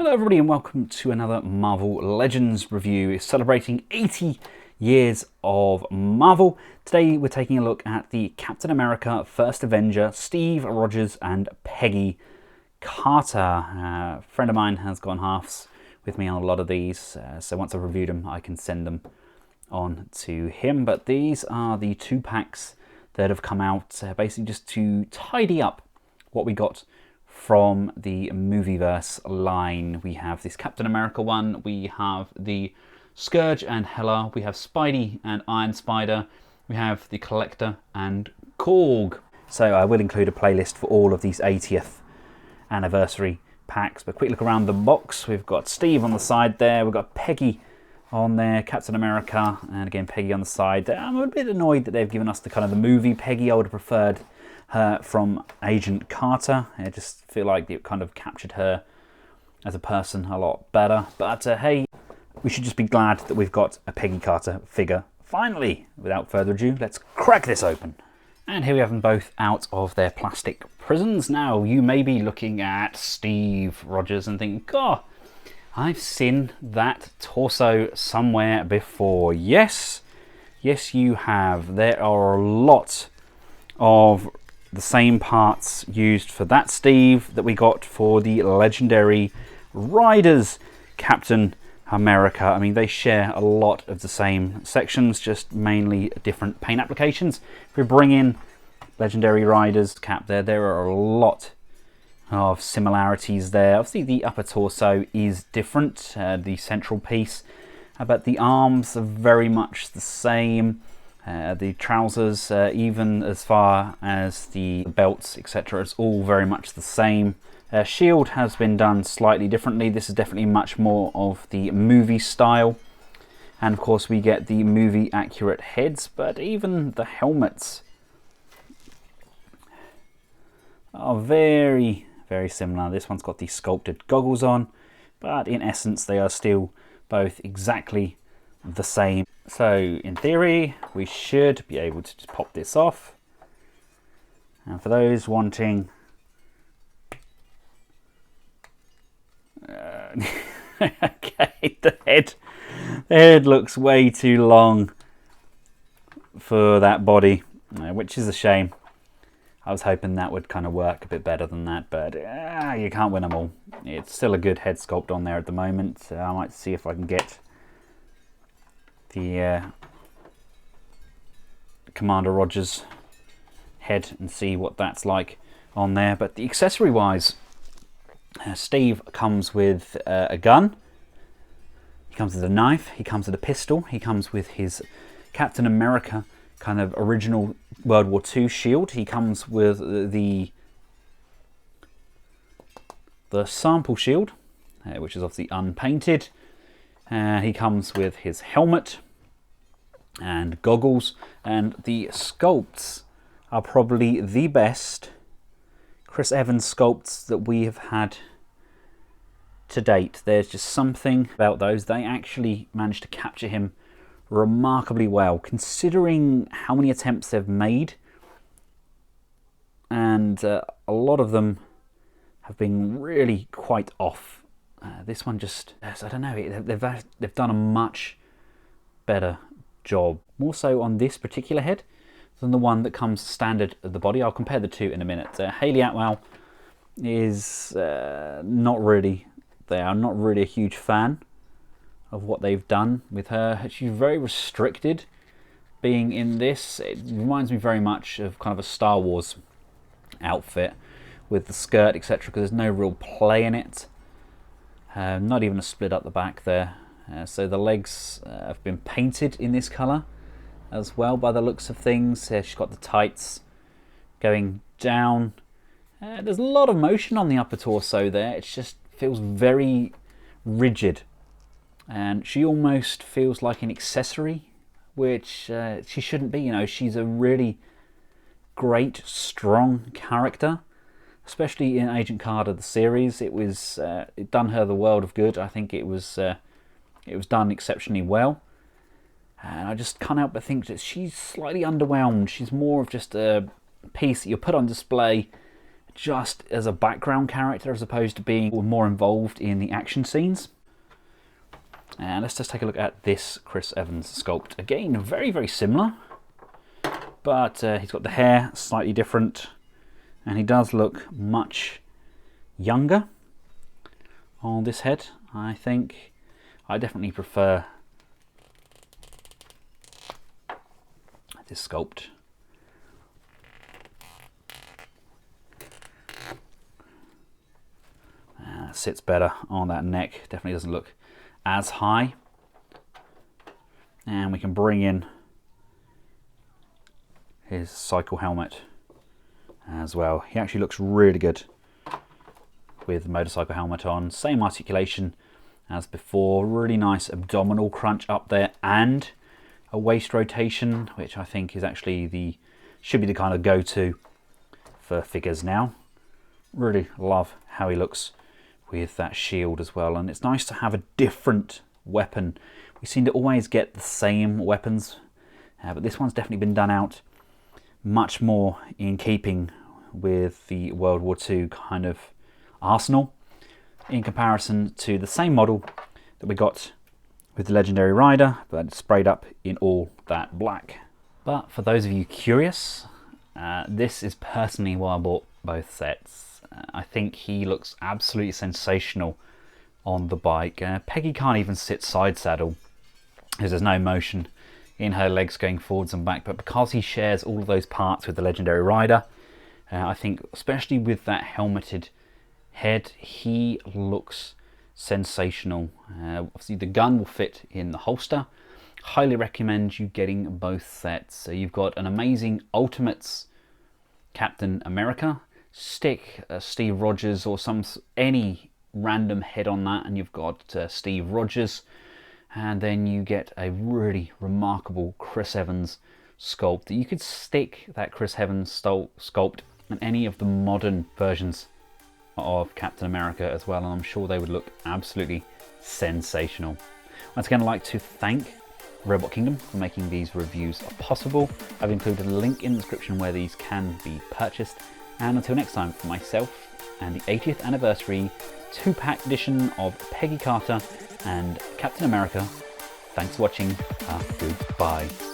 Hello everybody and welcome to another Marvel Legends review celebrating 80 years of Marvel. Today we're taking a look at the Captain America First Avenger, Steve Rogers and Peggy Carter. A friend of mine has gone halves with me on a lot of these, so once I've reviewed them I can send them on to him. But these are the two packs that have come out basically just to tidy up what we got from the Movieverse line. We have this Captain America one, we have the Scourge and Hela, we have Spidey and Iron Spider, we have the Collector and Korg. So I will include a playlist for all of these 80th anniversary packs. But quick look around the box, we've got Steve on the side there, we've got Peggy on there, Captain America, and again Peggy on the side. I'm a bit annoyed that they've given us the kind of the movie Peggy. I would have preferred her from Agent Carter. I just feel like it kind of captured her as a person a lot better. But hey, we should just be glad that we've got a Peggy Carter figure finally. Without further ado, let's crack this open. And here we have them both out of their plastic prisons. Now, you may be looking at Steve Rogers and think, God, I've seen that torso somewhere before. Yes, you have. There are a lot of the same parts used for that Steve that we got for the legendary Riders Captain America. I mean, they share a lot of the same sections, just mainly different paint applications. If we bring in legendary Riders Cap there are a lot of similarities there. Obviously the upper torso is different, the central piece, but the arms are very much the same. The trousers, even as far as the belts, etc., it's all very much the same. Shield has been done slightly differently. This is definitely much more of the movie style. And of course we get the movie accurate heads, but even the helmets are very, very similar. This one's got the sculpted goggles on, but in essence they are still both exactly the same. So in theory we should be able to just pop this off, and for those wanting okay, the head looks way too long for that body, which is a shame. I was hoping that would kind of work a bit better than that, but you can't win them all. It's still a good head sculpt on there at the moment. I might see if I can get the Commander Rogers head and see what that's like on there. But the accessory wise, Steve comes with a gun, he comes with a knife, he comes with a pistol, he comes with his Captain America kind of original World War II shield, he comes with the sample shield, which is obviously unpainted. He comes with his helmet and goggles, and the sculpts are probably the best Chris Evans sculpts that we have had to date. There's just something about those. They actually managed to capture him remarkably well, considering how many attempts they've made, and a lot of them have been really quite off. This one just, I don't know, they've done a much better job, more so on this particular head than the one that comes standard of the body. I'll compare the two in a minute. Hayley Atwell is not really there. I'm not really a huge fan of what they've done with her. She's very restricted being in this. It reminds me very much of kind of a Star Wars outfit with the skirt, etc., because there's no real play in it. Not even a split up the back there. So the legs have been painted in this colour as well by the looks of things. She's got the tights going down. There's a lot of motion on the upper torso there. It just feels very rigid, and she almost feels like an accessory, which she shouldn't be. You know, she's a really great, strong character. Especially in Agent Carter, the series, it done her the world of good. I think it was done exceptionally well, and I just can't help but think that she's slightly underwhelmed. She's more of just a piece that you put on display just as a background character as opposed to being more involved in the action scenes. And let's just take a look at this Chris Evans sculpt. Again, very, very similar, but he's got the hair slightly different, and he does look much younger on this head. I think I definitely prefer this sculpt. Sits better on that neck, definitely doesn't look as high. And we can bring in his cycle helmet as well. He actually looks really good with the motorcycle helmet on. Same articulation as before, really nice abdominal crunch up there and a waist rotation, which I think is actually should be the kind of go-to for figures now. Really love how he looks with that shield as well, and it's nice to have a different weapon. We seem to always get the same weapons, but this one's definitely been done out much more in keeping with the World War II kind of arsenal in comparison to the same model that we got with the Legendary Rider, but it's sprayed up in all that black. But for those of you curious, this is personally why I bought both sets. I think he looks absolutely sensational on the bike. Peggy can't even sit side saddle because there's no motion in her legs going forwards and back, but because he shares all of those parts with the Legendary Rider, I think especially with that helmeted head, he looks sensational. Obviously the gun will fit in the holster. Highly recommend you getting both sets. So you've got an amazing Ultimates Captain America. Stick Steve Rogers or any random head on that, and you've got Steve Rogers, and then you get a really remarkable Chris Evans sculpt. You could stick that Chris Evans sculpt in any of the modern versions of Captain America as well, and I'm sure they would look absolutely sensational. Once again, I'd like to thank Robot Kingdom for making these reviews possible. I've included a link in the description where these can be purchased. And until next time, for myself and the 80th anniversary 2-pack edition of Peggy Carter and Captain America, thanks for watching. Goodbye.